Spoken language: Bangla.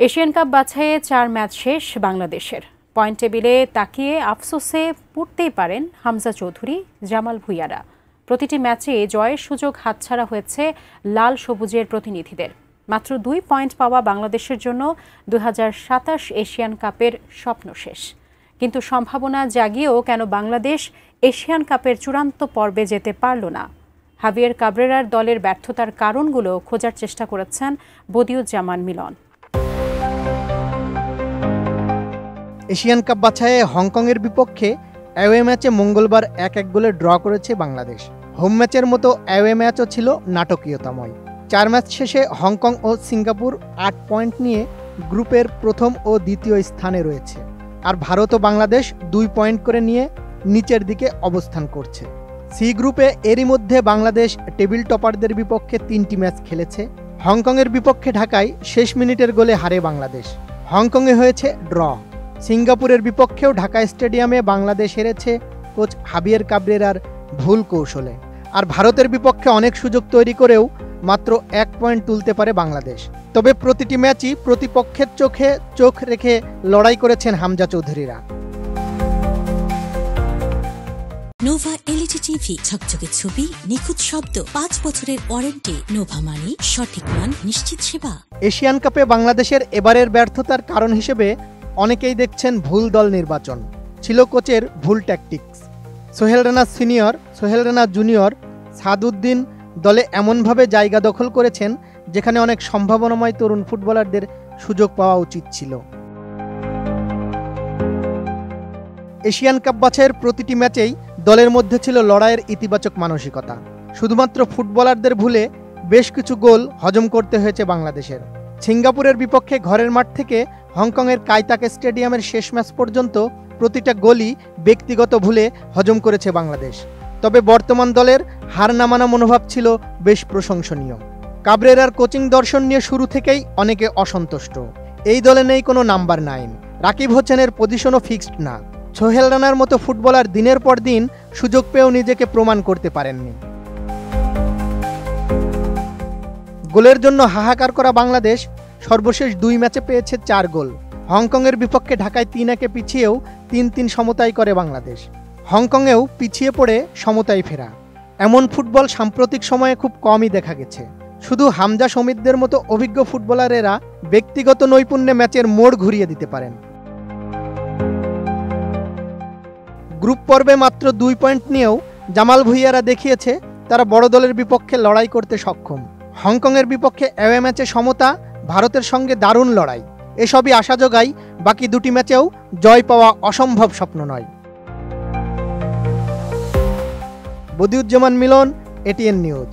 এশিয়ান কাপ বাছাইয়ে ৪ ম্যাচ শেষ বাংলাদেশের। পয়েন্ট টেবিলে তাকিয়ে আফসোসে পড়তেই পারেন হামজা চৌধুরী, জামাল ভুঁইয়ারা। প্রতিটি ম্যাচে জয়ের সুযোগ হাতছাড়া হয়েছে লাল সবুজের প্রতিনিধিদের। মাত্র ২ পয়েন্ট পাওয়া বাংলাদেশের জন্য ২০২৭ এশিয়ান কাপের স্বপ্ন শেষ। কিন্তু সম্ভাবনা জাগিয়েও কেন বাংলাদেশ এশিয়ান কাপের চূড়ান্ত পর্বে যেতে পারল না? হাভিয়ের কাবরেরার দলের ব্যর্থতার কারণগুলো খোঁজার চেষ্টা করেছেন বদিউজ্জামান মিলন। এশিয়ান কাপ বাছাইয়ে হংকংয়ের বিপক্ষে অ্যাওয়ে ম্যাচে মঙ্গলবার ১-১ গোলে ড্র করেছে বাংলাদেশ। হোম ম্যাচের মতো অ্যাওয়ে ম্যাচও ছিল নাটকীয়তাময়। ৪ ম্যাচ শেষে হংকং ও সিঙ্গাপুর ৮ পয়েন্ট নিয়ে গ্রুপের প্রথম ও দ্বিতীয় স্থানে রয়েছে, আর ভারত ও বাংলাদেশ ২ পয়েন্ট করে নিয়ে নিচের দিকে অবস্থান করছে। সি গ্রুপে এরই মধ্যে বাংলাদেশ টেবিল টপারদের বিপক্ষে ৩টি ম্যাচ খেলেছে। হংকংয়ের বিপক্ষে ঢাকায় শেষ মিনিটের গোলে হারে বাংলাদেশ। হংকংয়ে হয়েছে ড্র। সিঙ্গাপুরের বিপক্ষেও ঢাকা স্টেডিয়ামে বাংলাদেশ হেরেছে কোচ হাভিয়ের কাবরেরার ভুল কৌশলে। আর ভারতের বিপক্ষে অনেক সুযোগ তৈরি করেও মাত্র ১ পয়েন্ট তুলতে পারে বাংলাদেশ। তবে প্রতিটি ম্যাচই প্রতিপক্ষের চোখে চোখ রেখে লড়াই করেছেন হামজা চৌধুরীরা। নোভা এলইডি টিভি, ঝকঝকে ছবি, নিখুঁত শব্দ, ৫ বছরের ওয়ারেন্টি। নোভা মানি সঠিক মান, নিশ্চিত সেবা। এশিয়ান কাপে বাংলাদেশের এবারের ব্যর্থতার কারণ হিসেবে অনেকেই দেখছেন ভুল দল নির্বাচন। ছিল কোচের ভুল tactics. Sohel Rana senior, Sohel Rana junior, Saaduddin দলে এমনভাবে জায়গা দখল করেছেন যেখানে অনেক সম্ভাবনাময় তরুণ ফুটবলারদের সুযোগ পাওয়া উচিত ছিল। এশিয়ান কাপ বাছাইয়ের প্রতিটি ম্যাচেই দলের মধ্যে ছিল লড়াইয়ের ইতিবাচক মানসিকতা। শুধুমাত্র ফুটবলারদের ভুলে বেশ কিছু গোল হজম করতে হয়েছে বাংলাদেশের। সিঙ্গাপুরের বিপক্ষে ঘরের মাঠ থেকে হংকংয়ের কাইতাক স্টেডিয়ামের শেষ ম্যাচ পর্যন্ত প্রতিটা গোলই ব্যক্তিগত ভুলে হজম করেছে বাংলাদেশ। তবে বর্তমান দলের হার না মানা মনোভাব ছিল বেশ প্রশংসনীয়। কাবরেরার কোচিং দর্শন নিয়ে শুরু থেকেই অনেকে অসন্তুষ্ট। এই দলে নেই কোনো নাম্বার 9। রাকিব হোসেনের পজিশনও ফিক্সড না। সোহেল রানার মতো ফুটবলার দিনের পর দিন সুযোগ পেয়েও নিজেকে প্রমাণ করতে পারেননি। গোলের জন্য হাহাকার করা বাংলাদেশ সর্বশেষ ২ ম্যাচে পেয়েছে ৪ গোল। হংকংয়ের বিপক্ষে ঢাকায় ৩-১ পিছিয়েও ৩-৩ সমতায় করে বাংলাদেশ। হংকংয়েও পিছিয়ে পড়ে সমতায় ফেরা। এমন ফুটবল সাম্প্রতিক সময়ে খুব কমই দেখা গেছে। শুধু হামজা সমিতদের মতো অভিজ্ঞ ফুটবলারেরা ব্যক্তিগত নৈপুণ্যে ম্যাচের মোড় ঘুরিয়ে দিতে পারেন। গ্রুপ পর্বে মাত্র ২ পয়েন্ট নিয়েও জামাল ভুঁইয়ারা দেখিয়েছে তারা বড় দলের বিপক্ষে লড়াই করতে সক্ষম। হংকংয়ের বিপক্ষে অ্যাওয়ে ম্যাচে সমতা, ভারতের সঙ্গে দারুণ লড়াই, এসবই আশা যোগায় বাকি ২টি ম্যাচেও জয় পাওয়া অসম্ভব স্বপ্ন নয়। বদিউজ্জামান মিলন, এটিএন নিউজ।